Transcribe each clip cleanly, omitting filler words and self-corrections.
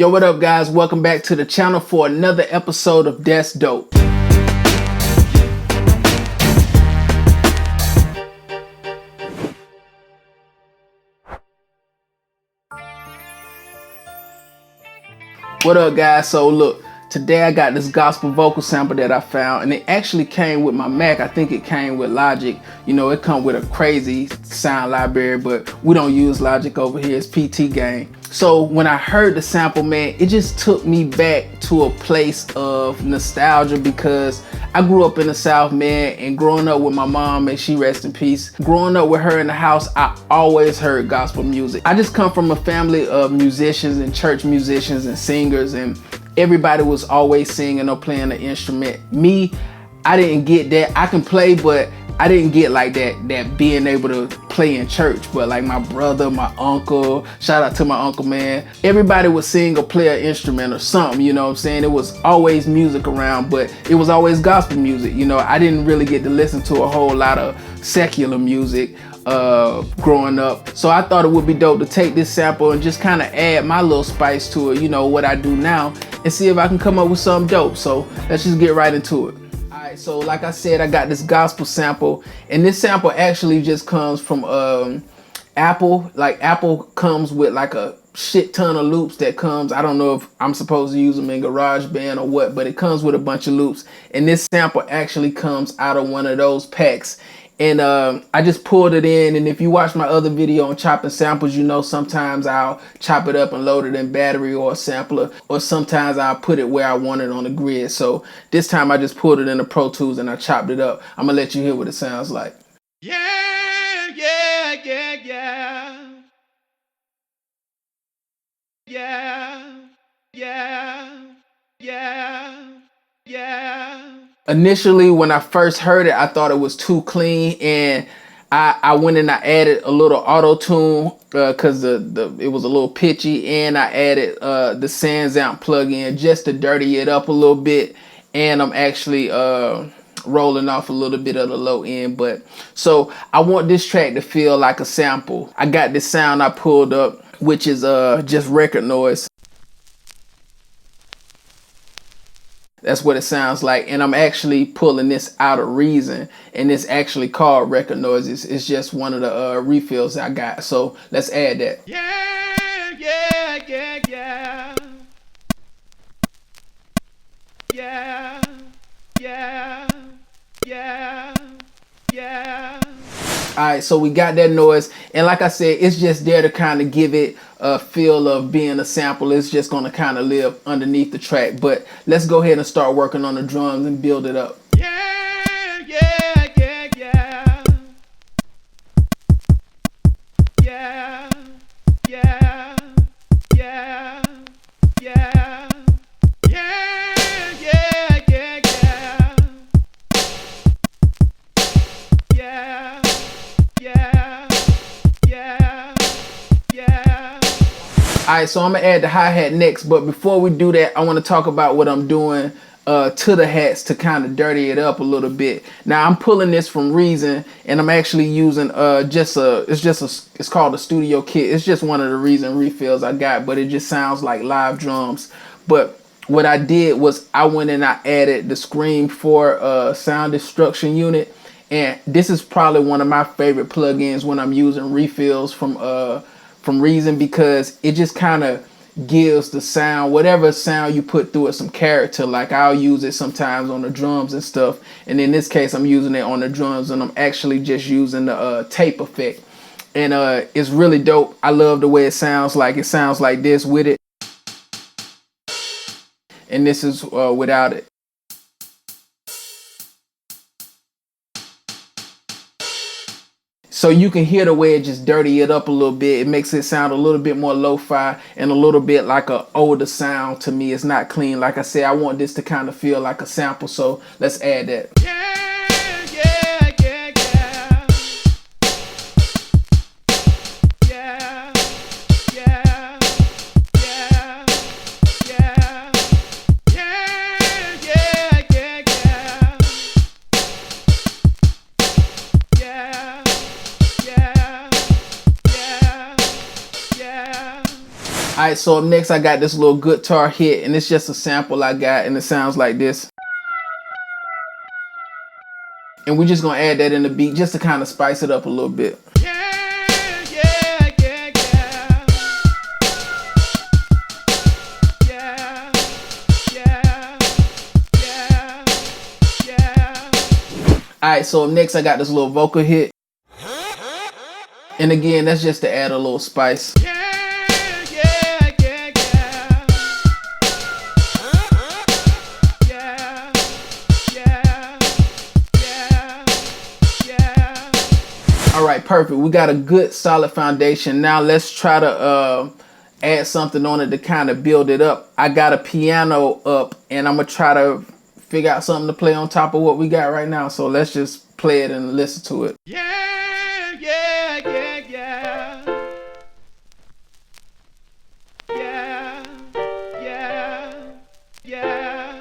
Yo, what up guys? Welcome back to the channel for another episode of That's Dope. What up guys? So look, today I got this gospel vocal sample that I found, and it actually came with my Mac. I think it came with Logic. You know, it come with a crazy sound library, but we don't use Logic over here. It's PT Gang. So when I heard the sample, man, it just took me back to a place of nostalgia because I grew up in the South, man, and growing up with my mom, and she rest in peace. Growing up with her in the house, I always heard gospel music. I just come from a family of musicians and church musicians and singers, and everybody was always singing or playing an instrument. Me, I didn't get that. I can play, but I didn't get like that being able to play in church. But like my brother, my uncle, shout out to my uncle, man. Everybody would sing or play an instrument or something, you know what I'm saying? It was always music around, but it was always gospel music. You know, I didn't really get to listen to a whole lot of secular music growing up. So I thought it would be dope to take this sample and just kind of add my little spice to it, you know, what I do now, and see if I can come up with something dope. So let's just get right into it. So like I said, I got this gospel sample, and this sample actually just comes from Apple. Like Apple comes with like a shit ton of loops that comes. I don't know if I'm supposed to use them in GarageBand or what, but it comes with a bunch of loops, and this sample actually comes out of one of those packs. And I just pulled it in, and if you watch my other video on chopping samples, you know sometimes I'll chop it up and load it in battery or a sampler, or sometimes I'll put it where I want it on the grid. So this time I just pulled it in the Pro Tools and I chopped it up. I'm gonna let you hear what it sounds like. Yeah. Initially, when I first heard it, I thought it was too clean, and I went and I added a little auto-tune because it was a little pitchy, and I added the SansAmp plugin just to dirty it up a little bit, and I'm actually rolling off a little bit of the low end. But so I want this track to feel like a sample. I got this sound I pulled up, which is just record noise. That's what it sounds like, and I'm actually pulling this out of Reason, and it's actually called record noises. It's just one of the refills I got. So let's add that. Alright, so we got that noise, and like I said, it's just there to kind of give it a feel of being a sample. It's just going to kind of live underneath the track. But let's go ahead and start working on the drums and build it up. Alright, so I'm gonna add the hi-hat next, but before we do that, I want to talk about what I'm doing to the hats to kind of dirty it up a little bit. Now I'm pulling this from Reason, and I'm actually using it's called a studio kit. It's just one of the Reason refills I got, but it just sounds like live drums. But what I did was I went and I added the Scream 4 sound destruction unit, and this is probably one of my favorite plugins when I'm using refills from Reason, because it just kind of gives the sound, whatever sound you put through it, some character. Like I'll use it sometimes on the drums and stuff, and in this case I'm using it on the drums, and I'm actually just using the tape effect, and it's really dope. I love the way it sounds. Like it sounds like this with it, and this is without it. So you can hear the way it just dirty it up a little bit. It makes it sound a little bit more lo-fi and a little bit like an older sound to me. It's not clean. Like I said, I want this to kind of feel like a sample. So let's add that. Alright, Alright, so up next I got this little guitar hit, and it's just a sample I got, and it sounds like this. And we're just gonna add that in the beat just to kind of spice it up a little bit. Alright, so up next I got this little vocal hit. And again, that's just to add a little spice. Alright, perfect. We got a good solid foundation. Now let's try to add something on it to kind of build it up. I got a piano up, and I'm gonna try to figure out something to play on top of what we got right now. So let's just play it and listen to it. Yeah, yeah, yeah, yeah. Yeah, yeah, yeah,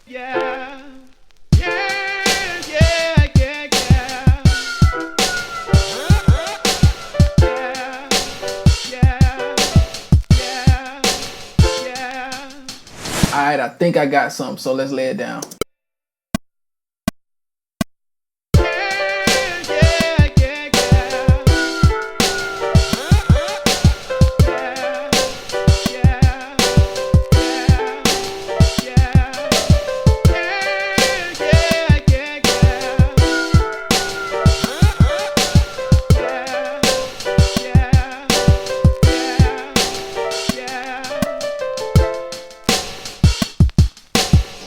yeah. Alright, I think I got something, so let's lay it down.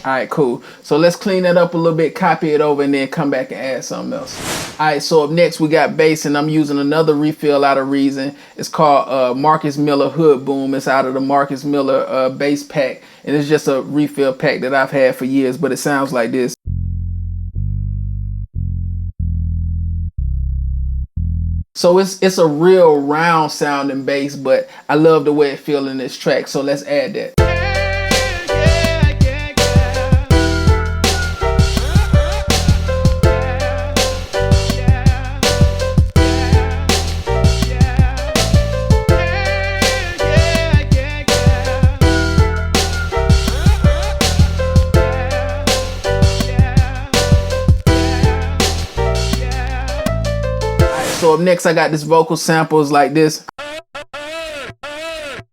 Alright, cool. So let's clean that up a little bit, copy it over, and then come back and add something else. Alright, so up next we got bass, and I'm using another refill out of Reason. It's called Marcus Miller Hood Boom. It's out of the Marcus Miller bass pack, and it's just a refill pack that I've had for years, but it sounds like this. So it's a real round sounding bass, but I love the way it feels in this track, so let's add that. So up next I got this vocal samples like this.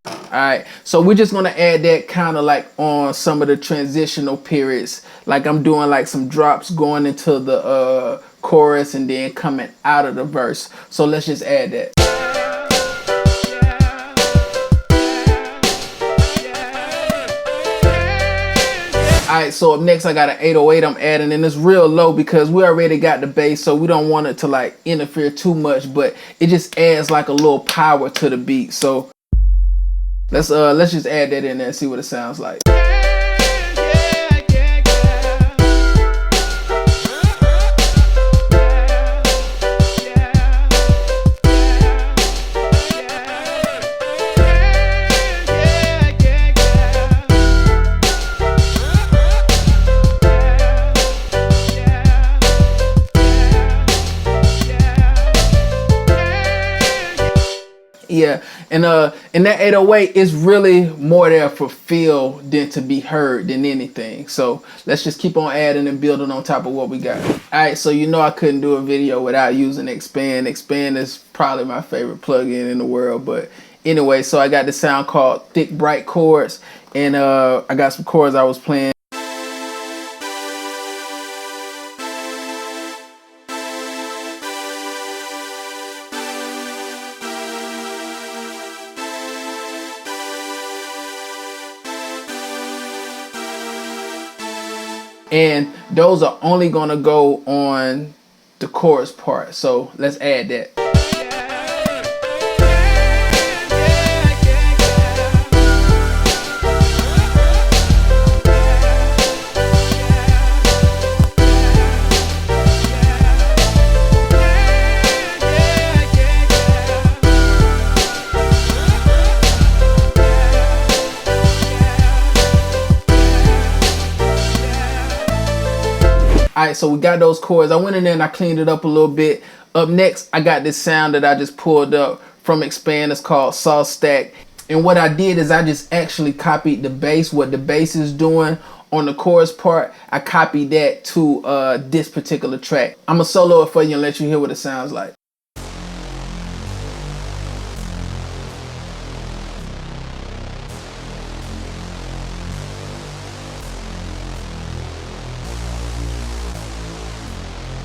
Alright, so we're just gonna add that kind of like on some of the transitional periods. Like I'm doing like some drops going into the chorus and then coming out of the verse. So let's just add that. Alright, so up next I got an 808 I'm adding, and it's real low because we already got the bass, so we don't want it to like interfere too much, but it just adds like a little power to the beat. So let's just add that in there and see what it sounds like. Yeah, and that 808 is really more there for feel than to be heard than anything. So let's just keep on adding and building on top of what we got. Alright, so you know I couldn't do a video without using Expand. Expand is probably my favorite plugin in the world. But anyway, so I got this sound called Thick Bright Chords, and I got some chords I was playing. And those are only gonna go on the chorus part. So let's add that. Alright, so we got those chords. I went in there and I cleaned it up a little bit. Up next, I got this sound that I just pulled up from Expand. It's called Saw Stack. And what I did is I just actually copied the bass, what the bass is doing on the chorus part. I copied that to this particular track. I'm gonna solo it for you and let you hear what it sounds like.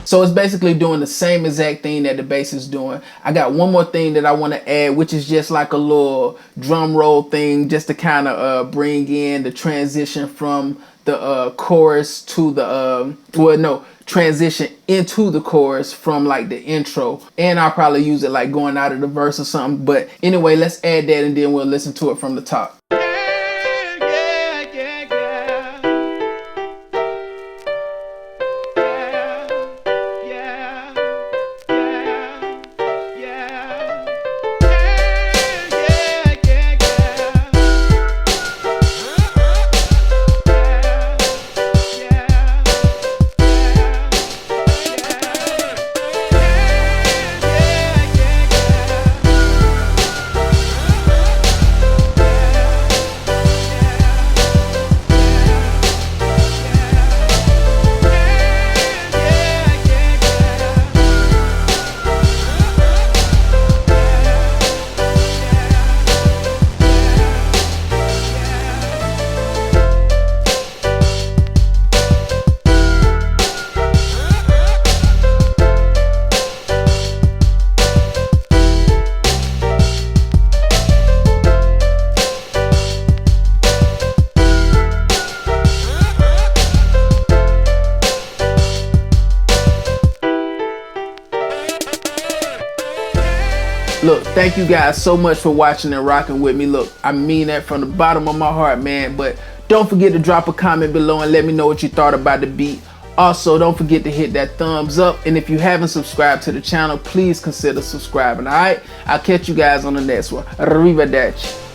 So it's basically doing the same exact thing that the bass is doing. I got one more thing that I want to add, which is just like a little drum roll thing, just to kind of bring in the transition from the chorus to the transition into the chorus from like the intro. And I'll probably use it like going out of the verse or something. But anyway, let's add that and then we'll listen to it from the top. Look, thank you guys so much for watching and rocking with me. Look, I mean that from the bottom of my heart, man. But don't forget to drop a comment below and let me know what you thought about the beat. Also, don't forget to hit that thumbs up. And if you haven't subscribed to the channel, please consider subscribing, all right? I'll catch you guys on the next one. Arrivederci.